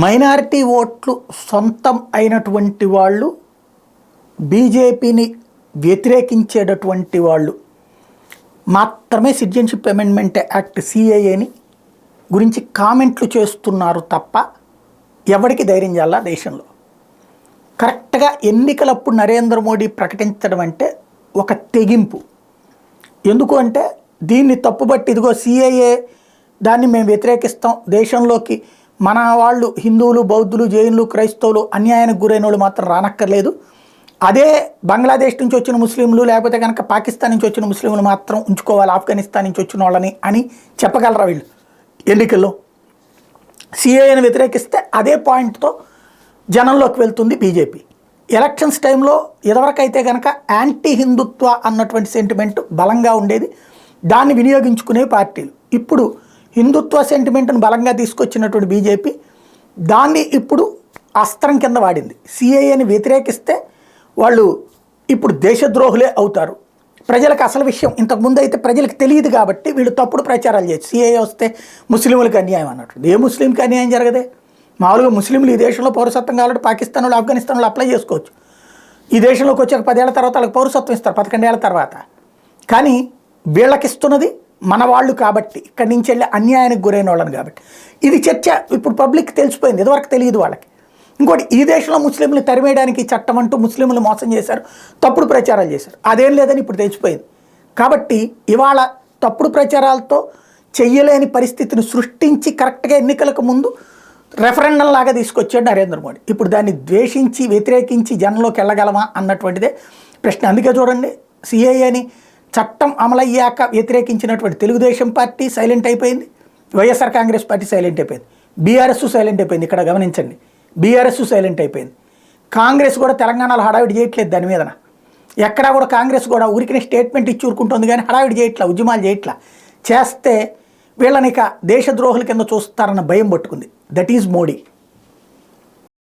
Minority ఓట్లు సొంతం అయినటువంటి వాళ్ళు బీజేపీని వ్యతిరేకించేటటువంటి వాళ్ళు మాత్రమే సిటిజన్షిప్ అమెండ్మెంట్ యాక్ట్ సిఏఏని గురించి కామెంట్లు చేస్తున్నారు తప్ప ఎవరికి ధైర్యం చేయాలా దేశంలో. కరెక్ట్గా ఎన్నికలప్పుడు నరేంద్ర మోడీ ప్రకటించడం అంటే ఒక తెగింపు. ఎందుకు అంటే దీన్ని తప్పుబట్టి ఇదిగో సిఏఏ దాన్ని మేము వ్యతిరేకిస్తాం, దేశంలోకి మన వాళ్ళు హిందువులు, బౌద్ధులు, జైనులు, క్రైస్తవులు అన్యాయానికి గురైన వాళ్ళు మాత్రం రానక్కర్లేదు, అదే బంగ్లాదేశ్ నుంచి వచ్చిన ముస్లింలు లేకపోతే కనుక పాకిస్తాన్ నుంచి వచ్చిన ముస్లింలు మాత్రం ఉంచుకోవాలి, ఆఫ్ఘనిస్తాన్ నుంచి వచ్చిన వాళ్ళని అని చెప్పగలరా వీళ్ళు ఎన్నికల్లో? సిఏఏని వ్యతిరేకిస్తే అదే పాయింట్తో జనంలోకి వెళ్తుంది బీజేపీ. ఎలక్షన్స్ టైంలో ఎదవరకైతే కనుక యాంటీ హిందుత్వ అన్నటువంటి సెంటిమెంట్ బలంగా ఉండేది, దాన్ని వినియోగించుకునే పార్టీలు. ఇప్పుడు హిందుత్వ సెంటిమెంట్ను బలంగా తీసుకొచ్చినటువంటి బీజేపీ దాన్ని ఇప్పుడు అస్త్రం కింద వాడింది. సిఏఏని వ్యతిరేకిస్తే వాళ్ళు ఇప్పుడు దేశద్రోహులే అవుతారు. ప్రజలకు అసలు విషయం ఇంతకుముందు అయితే ప్రజలకు తెలియదు కాబట్టి వీళ్ళు తప్పుడు ప్రచారాలు చేయొచ్చు. సిఏఏ వస్తే ముస్లింలకు అన్యాయం అన్నట్టు. ఏ ముస్లింకి అన్యాయం జరగదే. మామూలుగా ముస్లింలు ఈ దేశంలో పౌరసత్వం కాబట్టి పాకిస్తాన్ వాళ్ళు, ఆఫ్ఘనిస్తాన్ వాళ్ళు అప్లై చేసుకోవచ్చు. ఈ దేశంలోకి వచ్చాక 10 ఏళ్ల తర్వాత వాళ్ళకి పౌరసత్వం ఇస్తారు, 11 ఏళ్ల తర్వాత. కానీ వీళ్ళకి ఇస్తున్నది మన వాళ్ళు కాబట్టి, ఇక్కడి నుంచి వెళ్ళి అన్యాయానికి గురైన వాళ్ళని కాబట్టి. ఇది చర్చ ఇప్పుడు పబ్లిక్ తెలిసిపోయింది, ఇదివరకు తెలియదు వాళ్ళకి. ఇంకోటి, ఈ దేశంలో ముస్లింలు తరిమేయడానికి చట్టం అంటూ ముస్లింలు మోసం చేశారు, తప్పుడు ప్రచారాలు చేశారు, అదేం లేదని ఇప్పుడు తెలిసిపోయింది. కాబట్టి ఇవాళ తప్పుడు ప్రచారాలతో చెయ్యలేని పరిస్థితిని సృష్టించి కరెక్ట్గా ఎన్నికలకు ముందు రెఫరెండం లాగా తీసుకొచ్చాడు నరేంద్ర మోడీ. ఇప్పుడు దాన్ని ద్వేషించి వ్యతిరేకించి జనంలోకి వెళ్ళగలమా అన్నటువంటిదే ప్రశ్న. అందుకే చూడండి, సిఏఏని చట్టం అమలయ్యాక వ్యతిరేకించినటువంటి తెలుగుదేశం పార్టీ సైలెంట్ అయిపోయింది, వైఎస్ఆర్ కాంగ్రెస్ పార్టీ సైలెంట్ అయిపోయింది, బీఆర్ఎస్ సైలెంట్ అయిపోయింది. ఇక్కడ గమనించండి, బీఆర్ఎస్ సైలెంట్ అయిపోయింది. కాంగ్రెస్ కూడా తెలంగాణలో హడావిడి చేయట్లేదు దాని మీదన. ఎక్కడా కూడా కాంగ్రెస్ కూడా ఊరికినే స్టేట్మెంట్ ఇచ్చి ఊరుకుంటుంది కానీ హడావిడి చేయట్లా, ఉద్యమాలు చేయట్లా. చేస్తే వీళ్ళని ఇక దేశద్రోహుల కింద చూస్తారన్న భయం పట్టుకుంది. That is Modi.